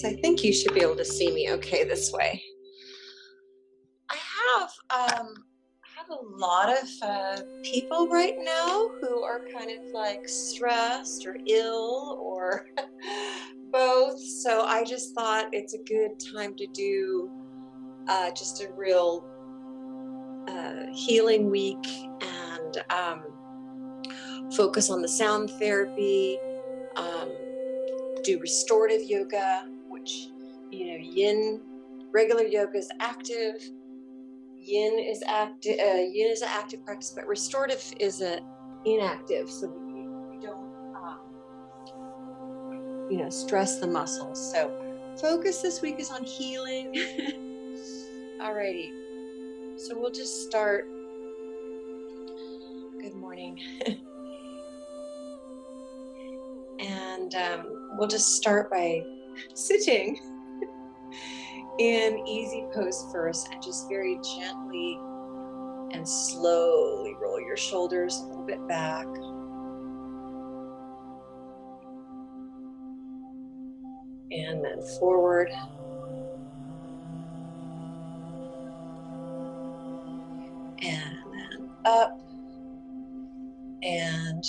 I think you should be able to see me okay this way. I have a lot of people right now who are kind of like stressed or ill or both. So I just thought it's a good time to do just a real healing week and focus on the sound therapy, do restorative yoga, which, you know, yin, regular yoga is active, yin is active, yin is an active practice, but restorative is a inactive, so we don't, you know, stress the muscles. So focus this week is on healing. Alrighty, so we'll just start. Good morning. And we'll just start by sitting in easy pose first, and just very gently and slowly roll your shoulders a little bit back. And then forward. And then up and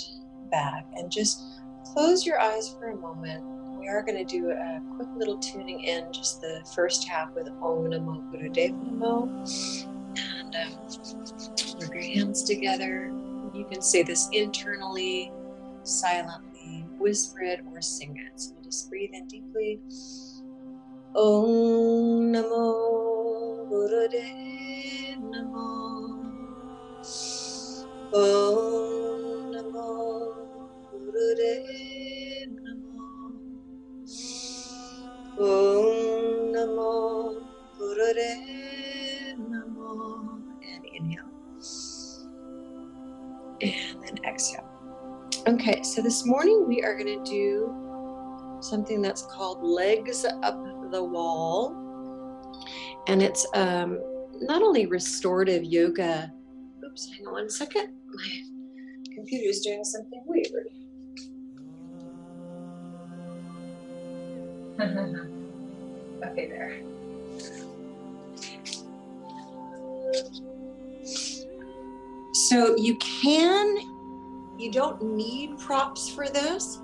back. And just close your eyes for a moment. We are going to do a quick little tuning in, just the first half with Om Namo Gurudev Namo. And rub your hands together. You can say this internally, silently, whisper it, or sing it. So we'll just breathe in deeply. Om Namo Gurudev Namo. Om Namo Gurudev Namo. Om Namo Gurudev Namo. And inhale. And then exhale. Okay, so this morning we are going to do something that's called legs up the wall. And it's not only restorative yoga. Oops, hang on one second. My computer's doing something weird. Okay, there. So you don't need props for this,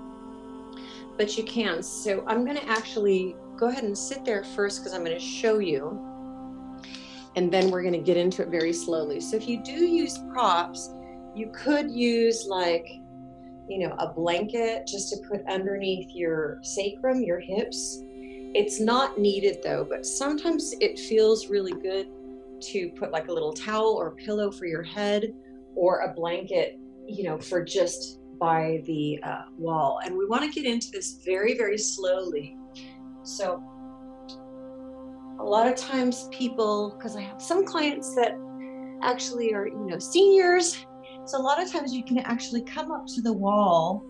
but you can. So I'm going to actually go ahead and sit there first because I'm going to show you. And then we're going to get into it very slowly. So if you do use props, you could use like, you know, a blanket just to put underneath your sacrum, your hips. It's not needed though, but sometimes it feels really good to put like a little towel or pillow for your head, or a blanket, you know, for just by the wall. And we want to get into this very, very slowly. So a lot of times people, because I have some clients that actually are, you know, seniors. So a lot of times you can actually come up to the wall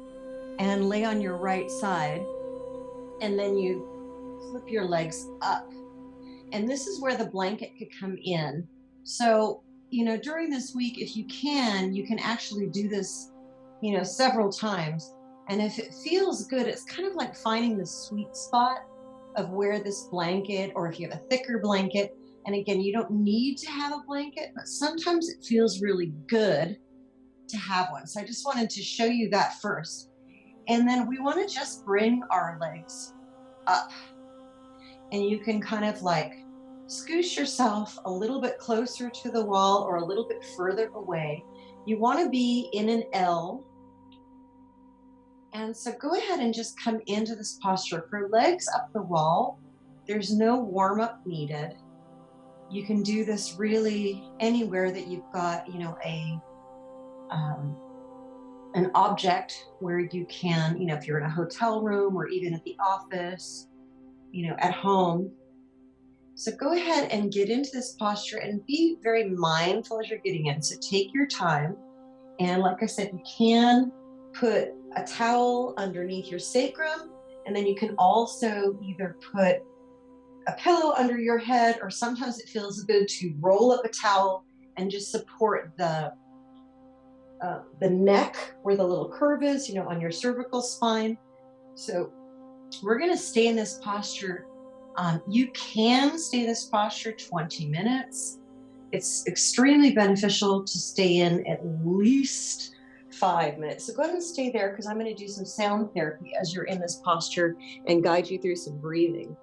and lay on your right side, and then you flip your legs up. And this is where the blanket could come in. So, you know, during this week, if you can actually do this, you know, several times. And if it feels good, it's kind of like finding the sweet spot of where this blanket, or if you have a thicker blanket. And again, you don't need to have a blanket, but sometimes it feels really good to have one. So I just wanted to show you that first. And then we want to just bring our legs up. And you can kind of like scoosh yourself a little bit closer to the wall or a little bit further away. You want to be in an L. And so go ahead and just come into this posture. For legs up the wall, there's no warm-up needed. You can do this really anywhere that you've got, you know, an object where you can, you know, if you're in a hotel room or even at the office, you know, at home. So go ahead and get into this posture and be very mindful as you're getting in. So take your time. And like I said, you can put a towel underneath your sacrum, and then you can also either put a pillow under your head, or sometimes it feels good to roll up a towel and just support the neck where the little curve is, you know, on your cervical spine. So we're going to stay in this posture You can stay this posture 20 minutes. It's extremely beneficial to stay in at least 5 minutes. So go ahead and stay there, because I'm going to do some sound therapy as you're in this posture and guide you through some breathing.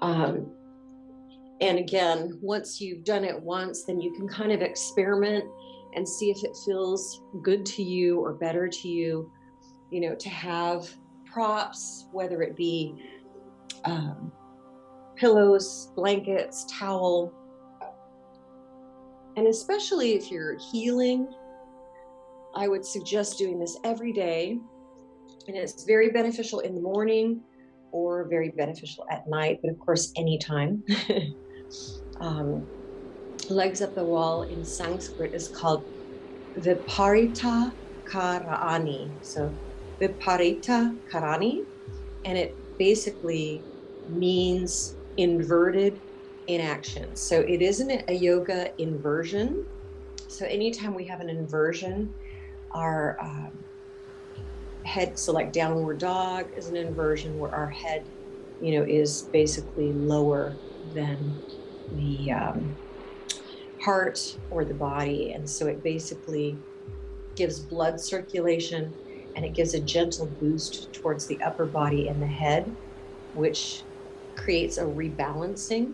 And again, once you've done it once, then you can kind of experiment and see if it feels good to you or better to you, to have props, whether it be pillows, blankets, towel. And especially if you're healing, I would suggest doing this every day. And it's very beneficial in the morning or very beneficial at night, but of course, anytime. Legs up the wall in Sanskrit is called Viparita Karani. So Viparita Karani, and it basically means inverted inaction. So it isn't a yoga inversion. So anytime we have an inversion, our head, so like downward dog is an inversion where our head, is basically lower than the heart or the body. And so it basically gives blood circulation, and it gives a gentle boost towards the upper body and the head, which creates a rebalancing,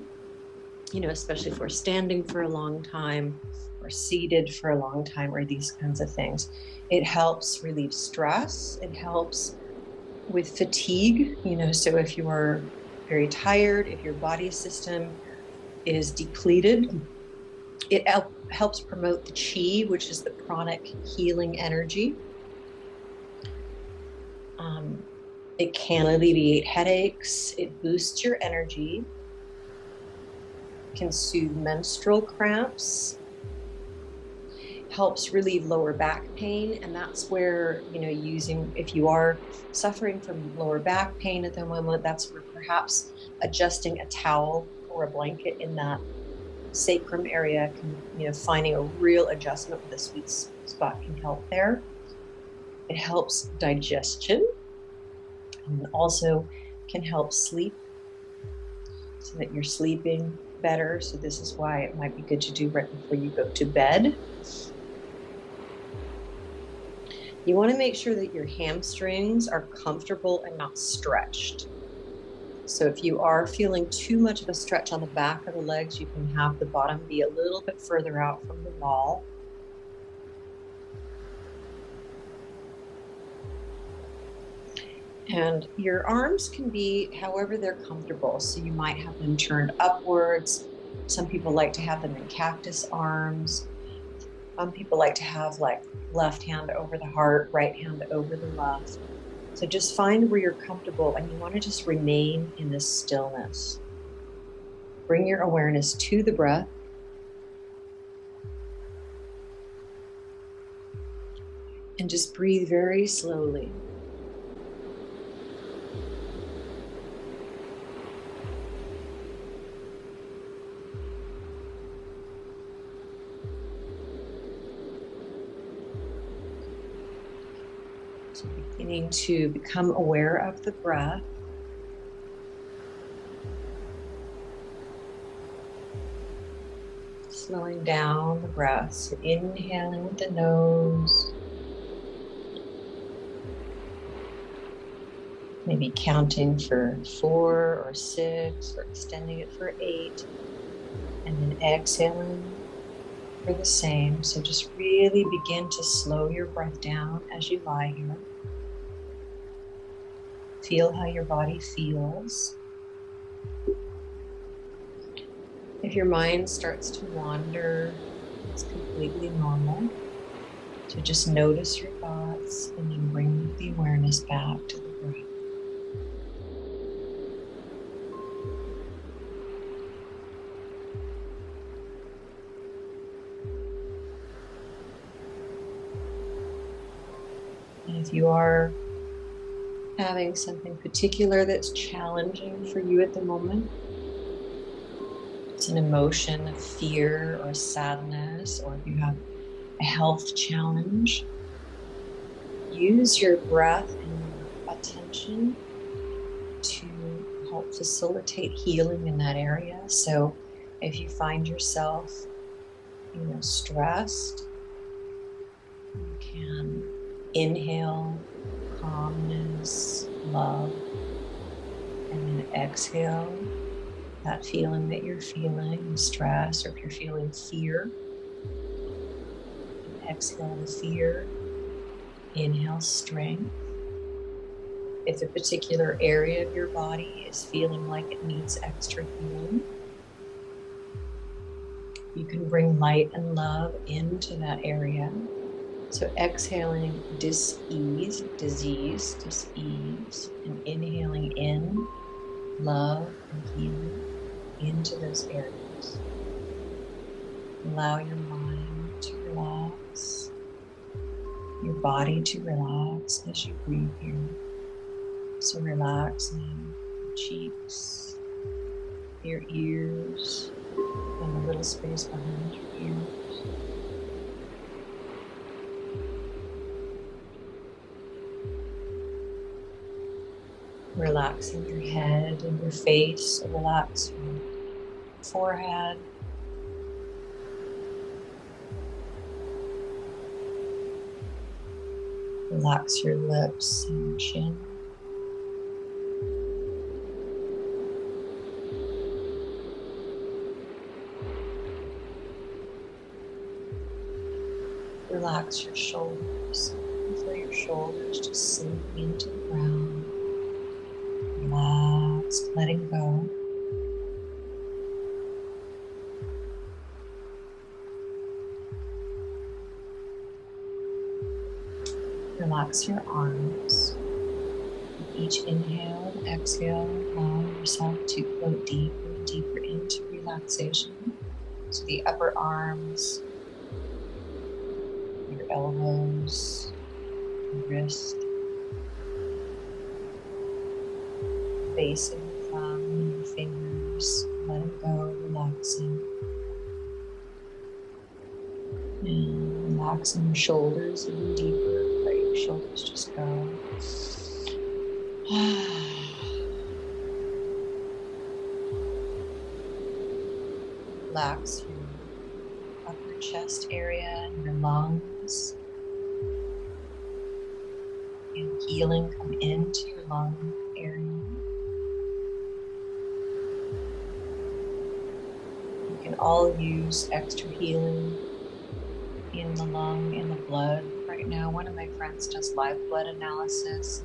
especially if we're standing for a long time or seated for a long time or these kinds of things. It helps relieve stress. It helps with fatigue, so if you are very tired, if your body system is depleted, it helps promote the chi, which is the pranic healing energy. It can alleviate headaches. It boosts your energy. It can soothe menstrual cramps. Helps relieve lower back pain, and that's where, if you are suffering from lower back pain at the moment, that's where perhaps adjusting a towel or a blanket in that sacrum area can, finding a real adjustment with a sweet spot can help there. It helps digestion, and also can help sleep, so that you're sleeping better. So this is why it might be good to do right before you go to bed. You want to make sure that your hamstrings are comfortable and not stretched. So if you are feeling too much of a stretch on the back of the legs, you can have the bottom be a little bit further out from the wall. And your arms can be however they're comfortable. So you might have them turned upwards. Some people like to have them in cactus arms. Some people like to have like left hand over the heart, right hand over the left. So just find where you're comfortable, and you want to just remain in this stillness. Bring your awareness to the breath. And just breathe very slowly. Beginning to become aware of the breath. Slowing down the breath. So inhaling with the nose. Maybe counting for 4 or 6 or extending it for 8. And then exhaling for the same. So just really begin to slow your breath down as you lie here. Feel how your body feels. If your mind starts to wander, it's completely normal. So just notice your thoughts and then bring the awareness back to the breath. And if you are having something particular that's challenging for you at the moment, it's an emotion of fear or sadness, or if you have a health challenge, use your breath and your attention to help help facilitate healing in that area. So if you find yourself, stressed, you can inhale calmness, love, and then exhale that feeling that you're feeling, stress, or if you're feeling fear, exhale the fear, inhale strength. If a particular area of your body is feeling like it needs extra healing, you can bring light and love into that area. So exhaling dis-ease, disease, dis-ease, and inhaling in love and healing into those areas. Allow your mind to relax, your body to relax as you breathe here. So relaxing your cheeks, your ears, and the little space behind your ears. Relaxing your head and your face, so relax your forehead. Relax your lips and your chin. Relax your shoulders. Feel your shoulders just sink into the ground. Relax, letting go. Relax your arms. With each inhale and exhale, allow yourself to float deeper and deeper into relaxation. So the upper arms, your elbows, your wrist, base of your thumb and your fingers, letting go, relaxing. And relaxing your shoulders even deeper. Let your shoulders just go. Relax your upper chest area and your lungs. And healing come into your lung area. You can all use extra healing in the lung, in the blood. Right now, one of my friends does live blood analysis.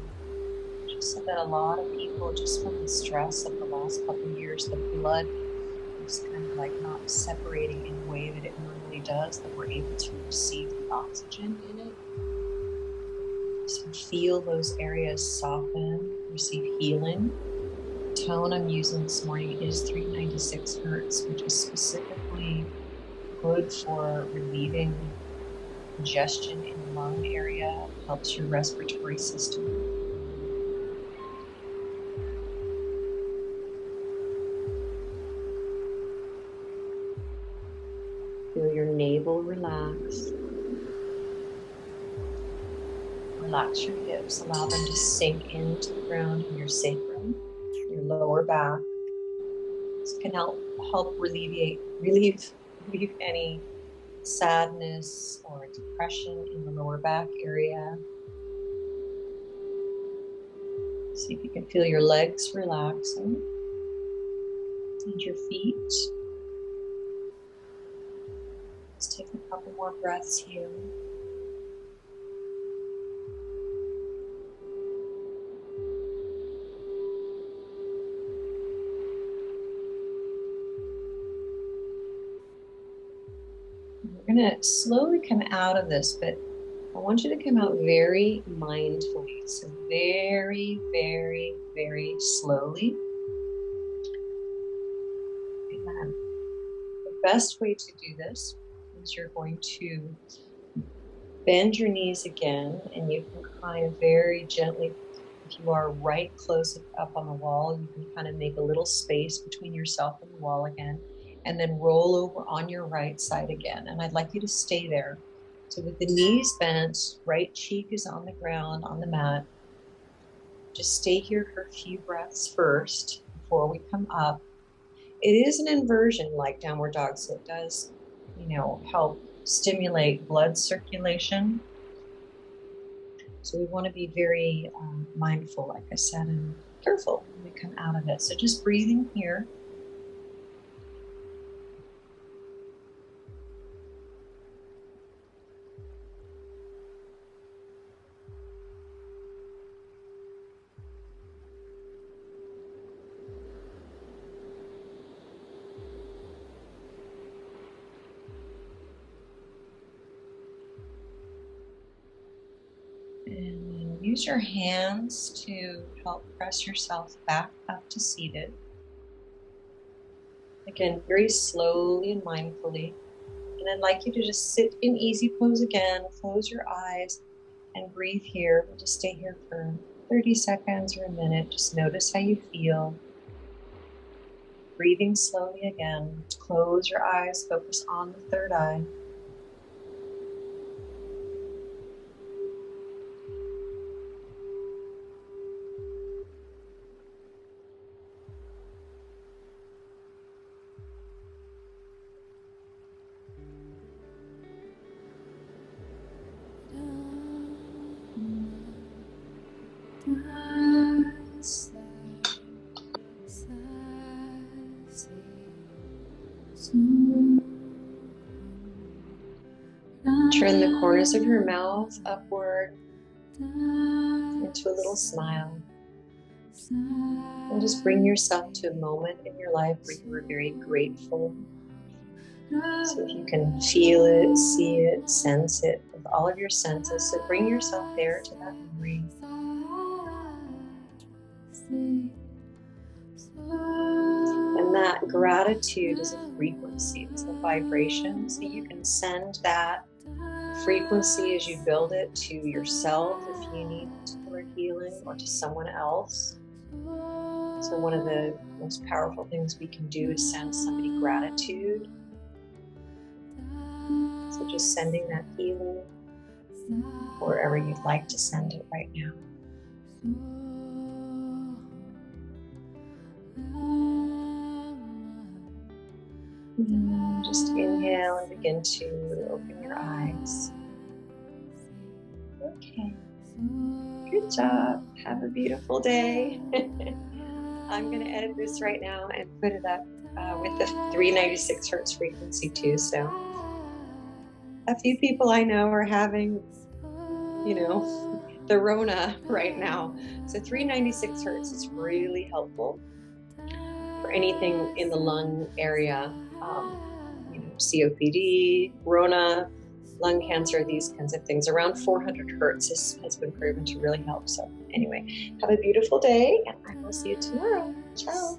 She said that a lot of people, just from the stress of the last couple of years, the blood is kind of like not separating in a way that it normally does, that we're able to receive the oxygen in it. So feel those areas soften, receive healing. The tone I'm using this morning is 396 hertz, which is specifically good for relieving congestion in the lung area, helps your respiratory system. Feel your navel relax. Relax your hips, allow them to sink into the ground in your sacrum, your lower back. This can help relieve any sadness or depression in the lower back area. See if you can feel your legs relaxing and your feet. Let's take a couple more breaths here. We're going to slowly come out of this, but I want you to come out very mindfully. So very, very, very slowly. And the best way to do this is you're going to bend your knees again, and you can kind of very gently, if you are right close up on the wall, you can kind of make a little space between yourself and the wall again, and then roll over on your right side again. And I'd like you to stay there. So with the knees bent, right cheek is on the ground, on the mat. Just stay here for a few breaths first. before we come up. It is an inversion like downward dog, so it does, help stimulate blood circulation. So we want to be very mindful, like I said, and careful when we come out of it. So just breathing here. And use your hands to help press yourself back up to seated. Again, very slowly and mindfully. And I'd like you to just sit in easy pose again, close your eyes, and breathe here. We'll just stay here for 30 seconds or a minute. Just notice how you feel. Breathing slowly again. Close your eyes, focus on the third eye. Turn the corners of your mouth upward into a little smile. And just bring yourself to a moment in your life where you were very grateful. So if you can feel it, see it, sense it with all of your senses, so bring yourself there to that memory. And that gratitude is a frequency, it's a vibration, so you can send that frequency as you build it to yourself if you need particular healing, or to someone else. So one of the most powerful things we can do is send somebody gratitude. So just sending that healing wherever you'd like to send it right now. And just inhale and begin to open your eyes. Okay. Good job. Have a beautiful day. I'm going to edit this right now and put it up with the 396 hertz frequency too. So a few people I know are having, the Rona right now. So 396 hertz is really helpful for anything in the lung area, COPD, Rona, lung cancer, these kinds of things. Around 400 hertz has been proven to really help. So anyway, have a beautiful day, and I will see you tomorrow. Ciao.